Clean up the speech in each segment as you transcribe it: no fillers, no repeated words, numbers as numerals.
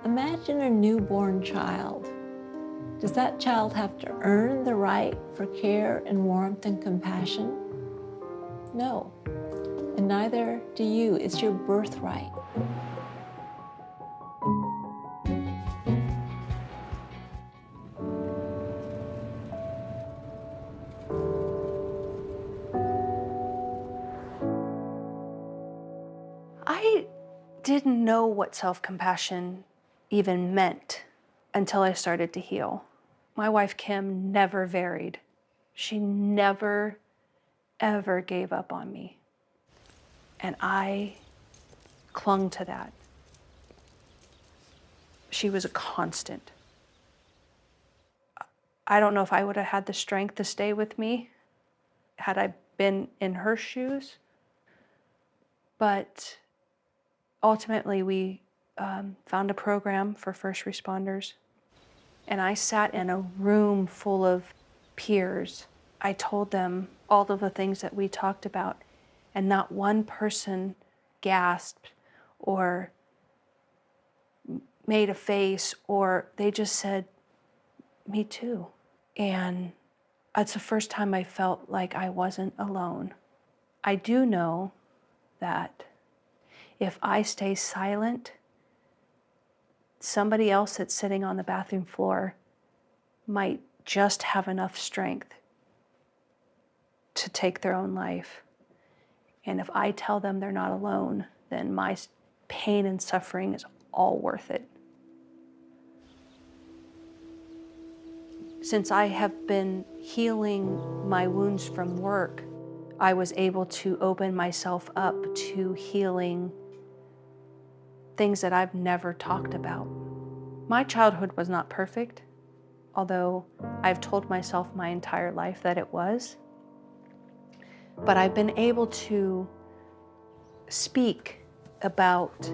Imagine a newborn child. Does that child have to earn the right for care and warmth and compassion? No, and neither do you. It's your birthright. I didn't know what self-compassion even meant until I started to heal. My wife, Kim, never varied. She never, ever gave up on me. And I clung to that. She was a constant. I don't know if I would have had the strength to stay with me had I been in her shoes, but ultimately we found a program for first responders, and I sat in a room full of peers. I told them all of the things that we talked about, and not one person gasped or made a face, or they just said, "Me too." And it's the first time I felt like I wasn't alone. I do know that if I stay silent, somebody else that's sitting on the bathroom floor might just have enough strength to take their own life. And if I tell them they're not alone, then my pain and suffering is all worth it. Since I have been healing my wounds from work, I was able to open myself up to healing things that I've never talked about. My childhood was not perfect, although I've told myself my entire life that it was. But I've been able to speak about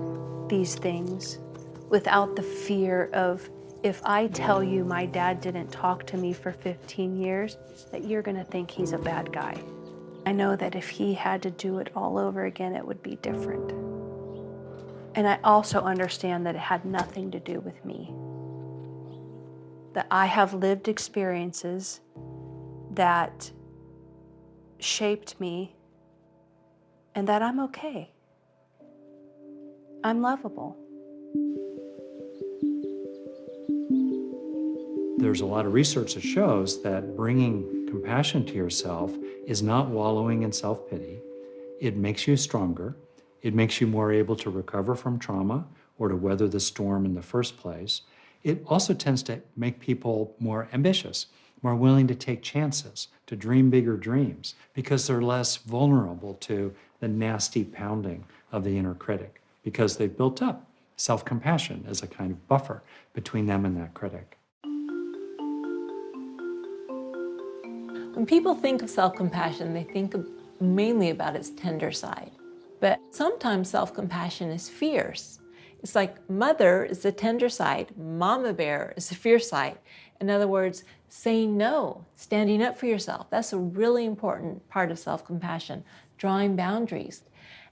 these things without the fear of, if I tell you my dad didn't talk to me for 15 years, that you're gonna think he's a bad guy. I know that if he had to do it all over again, it would be different. And I also understand that it had nothing to do with me. That I have lived experiences that shaped me, and that I'm okay. I'm lovable. There's a lot of research that shows that bringing compassion to yourself is not wallowing in self-pity. It makes you stronger. It makes you more able to recover from trauma or to weather the storm in the first place. It also tends to make people more ambitious, more willing to take chances, to dream bigger dreams, because they're less vulnerable to the nasty pounding of the inner critic, because they've built up self-compassion as a kind of buffer between them and that critic. When people think of self-compassion, they think mainly about its tender side. But sometimes self-compassion is fierce. It's like mother is the tender side, mama bear is the fierce side. In other words, saying no, standing up for yourself. That's a really important part of self-compassion, drawing boundaries.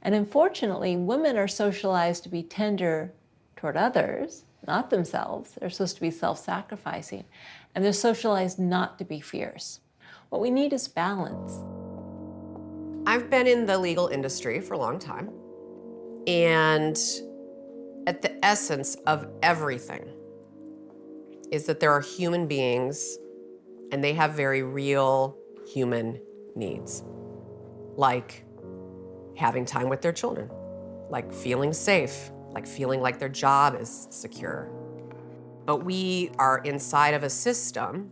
And unfortunately, women are socialized to be tender toward others, not themselves. They're supposed to be self-sacrificing. And they're socialized not to be fierce. What we need is balance. I've been in the legal industry for a long time, and at the essence of everything is that there are human beings and they have very real human needs, like having time with their children, like feeling safe, like feeling like their job is secure. But we are inside of a system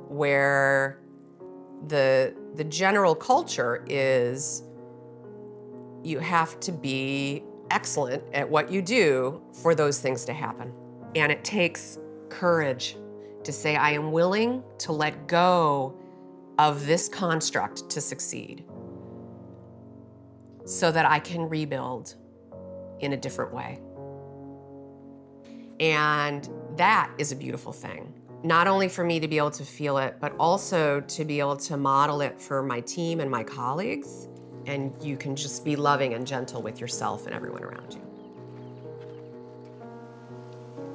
where the general culture is you have to be excellent at what you do for those things to happen. And it takes courage to say, I am willing to let go of this construct to succeed so that I can rebuild in a different way. And that is a beautiful thing. Not only for me to be able to feel it, but also to be able to model it for my team and my colleagues. And you can just be loving and gentle with yourself and everyone around you.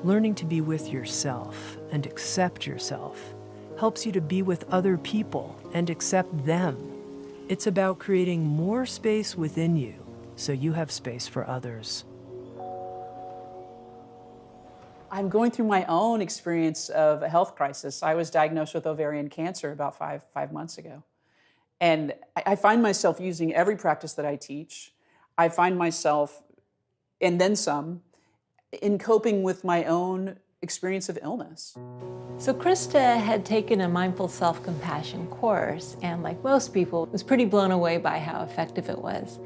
Learning to be with yourself and accept yourself helps you to be with other people and accept them. It's about creating more space within you so you have space for others. I'm going through my own experience of a health crisis. I was diagnosed with ovarian cancer about five months ago. And I find myself using every practice that I teach. I find myself, and then some, in coping with my own experience of illness. So Krista had taken a mindful self-compassion course, and like most people, was pretty blown away by how effective it was.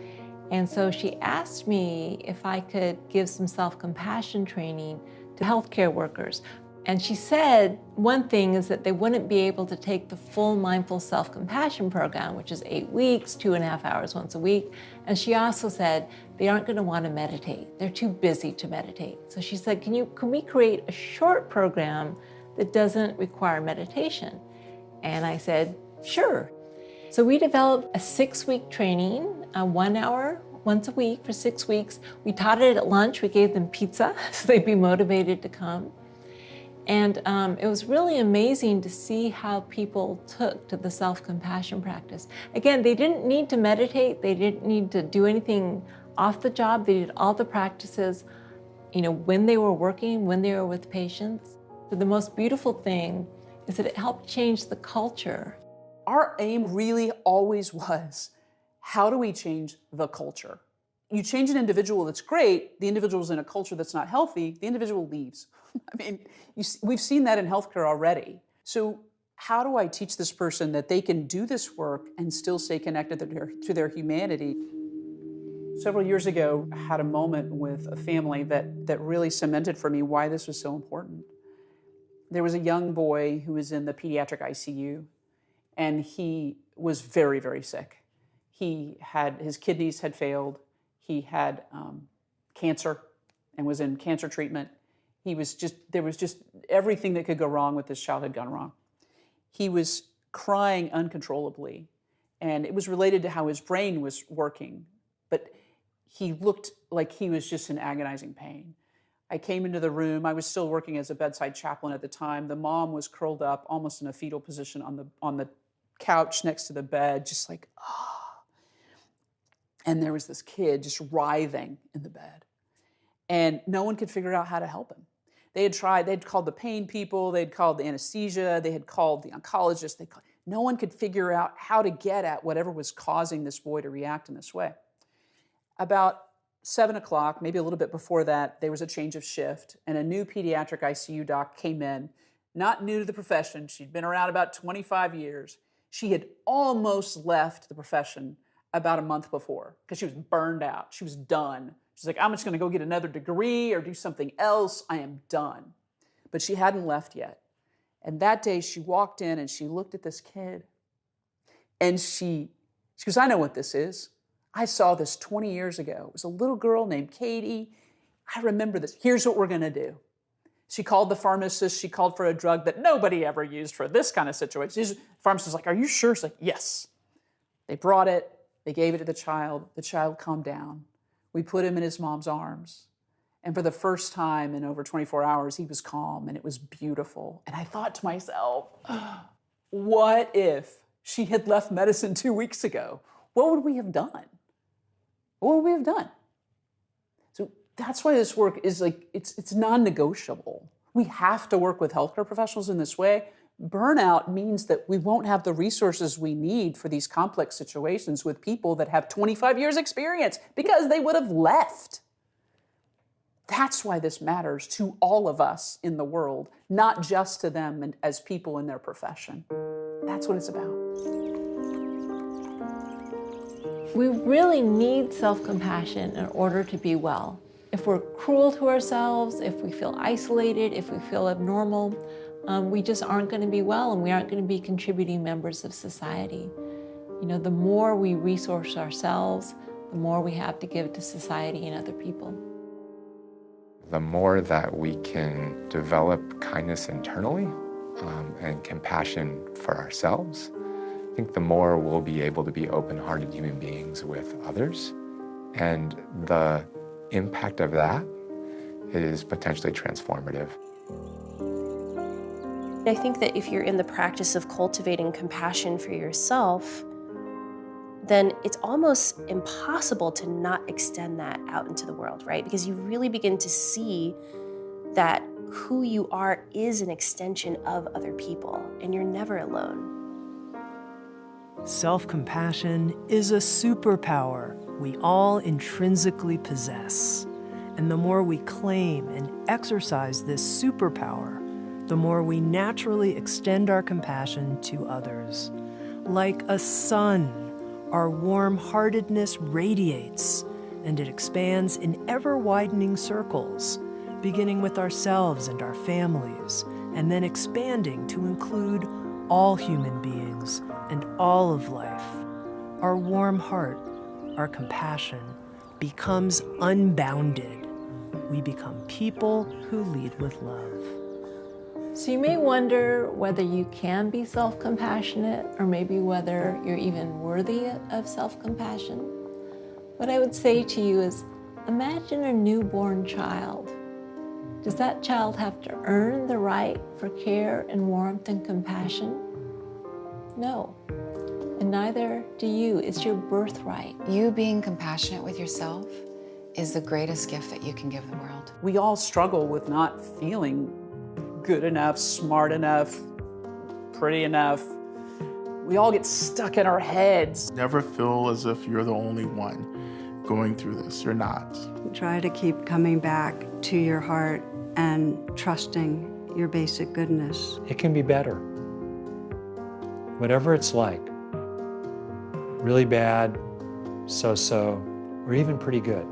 And so she asked me if I could give some self-compassion training to healthcare workers. And she said one thing is that they wouldn't be able to take the full mindful self-compassion program, which is 8 weeks, 2.5 hours once a week. And she also said they aren't going to want to meditate. They're too busy to meditate. So she said, can we create a short program that doesn't require meditation? And I said, sure. So we developed a 6-week training, 1 hour once a week for 6 weeks. We taught it at lunch. We gave them pizza so they'd be motivated to come. And it was really amazing to see how people took to the self-compassion practice. Again, they didn't need to meditate. They didn't need to do anything off the job. They did all the practices, when they were working, when they were with patients. So the most beautiful thing is that it helped change the culture. Our aim really always was, how do we change the culture? You change an individual, that's great. The individual's in a culture that's not healthy, the individual leaves. I mean, we've seen that in healthcare already. So how do I teach this person that they can do this work and still stay connected to their humanity? Several years ago, I had a moment with a family that really cemented for me why this was so important. There was a young boy who was in the pediatric ICU, and he was very, very sick. His kidneys had failed. He had cancer and was in cancer treatment. There was just everything that could go wrong with this child had gone wrong. He was crying uncontrollably, and it was related to how his brain was working, but he looked like he was just in agonizing pain. I came into the room. I was still working as a bedside chaplain at the time. The mom was curled up almost in a fetal position on the couch next to the bed, just like, ah. And there was this kid just writhing in the bed. And no one could figure out how to help him. They'd called the pain people, they'd called the anesthesia, they had called the oncologist. No one could figure out how to get at whatever was causing this boy to react in this way. About 7 o'clock, maybe a little bit before that, there was a change of shift, and a new pediatric ICU doc came in, not new to the profession. She'd been around about 25 years. She had almost left the profession about a month before because she was burned out. She was done. She's like, I'm just going to go get another degree or do something else. I am done. But she hadn't left yet. And that day she walked in and she looked at this kid and she goes, I know what this is. I saw this 20 years ago. It was a little girl named Katie. I remember this. Here's what we're going to do. She called the pharmacist. She called for a drug that nobody ever used for this kind of situation. The pharmacist was like, are you sure? She's like, yes. They brought it. They gave it to the child. The child calmed down. We put him in his mom's arms. And for the first time in over 24 hours, he was calm and it was beautiful. And I thought to myself, what if she had left medicine 2 weeks ago? What would we have done? What would we have done? So that's why this work is it's non-negotiable. We have to work with healthcare professionals in this way. Burnout means that we won't have the resources we need for these complex situations with people that have 25 years experience because they would have left. That's why this matters to all of us in the world, not just to them and as people in their profession. That's what it's about. We really need self-compassion in order to be well. If we're cruel to ourselves, if we feel isolated, if we feel abnormal, we just aren't going to be well and we aren't going to be contributing members of society. The more we resource ourselves, the more we have to give to society and other people. The more that we can develop kindness internally and compassion for ourselves, I think the more we'll be able to be open-hearted human beings with others. And the impact of that is potentially transformative. I think that if you're in the practice of cultivating compassion for yourself, then it's almost impossible to not extend that out into the world, right? Because you really begin to see that who you are is an extension of other people, and you're never alone. Self-compassion is a superpower we all intrinsically possess. And the more we claim and exercise this superpower, the more we naturally extend our compassion to others. Like a sun, our warm-heartedness radiates, and it expands in ever-widening circles, beginning with ourselves and our families, and then expanding to include all human beings and all of life. Our warm heart, our compassion, becomes unbounded. We become people who lead with love. So you may wonder whether you can be self-compassionate, or maybe whether you're even worthy of self-compassion. What I would say to you is, imagine a newborn child. Does that child have to earn the right for care and warmth and compassion? No, and neither do you. It's your birthright. You being compassionate with yourself is the greatest gift that you can give the world. We all struggle with not feeling good enough, smart enough, pretty enough. We all get stuck in our heads. Never feel as if you're the only one going through this. You're not. Try to keep coming back to your heart and trusting your basic goodness. It can be better. Whatever it's like, really bad, so-so, or even pretty good,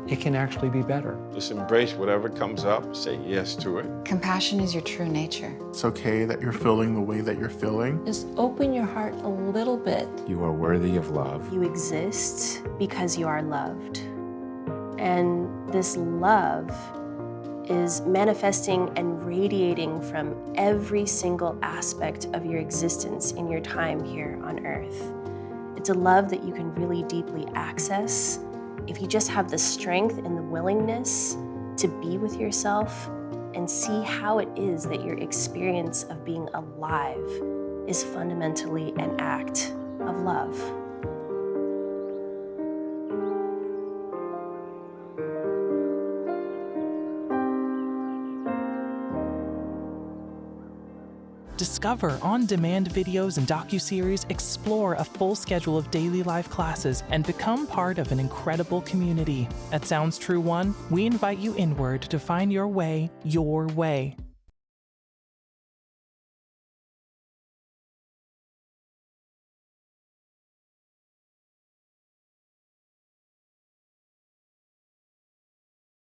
it can actually be better. Just embrace whatever comes up, say yes to it. Compassion is your true nature. It's okay that you're feeling the way that you're feeling. Just open your heart a little bit. You are worthy of love. You exist because you are loved. And this love is manifesting and radiating from every single aspect of your existence in your time here on earth. It's a love that you can really deeply access if you just have the strength and the willingness to be with yourself and see how it is that your experience of being alive is fundamentally an act of love. Discover on-demand videos and docuseries, explore a full schedule of daily live classes, and become part of an incredible community. At Sounds True One, we invite you inward to find your way your way.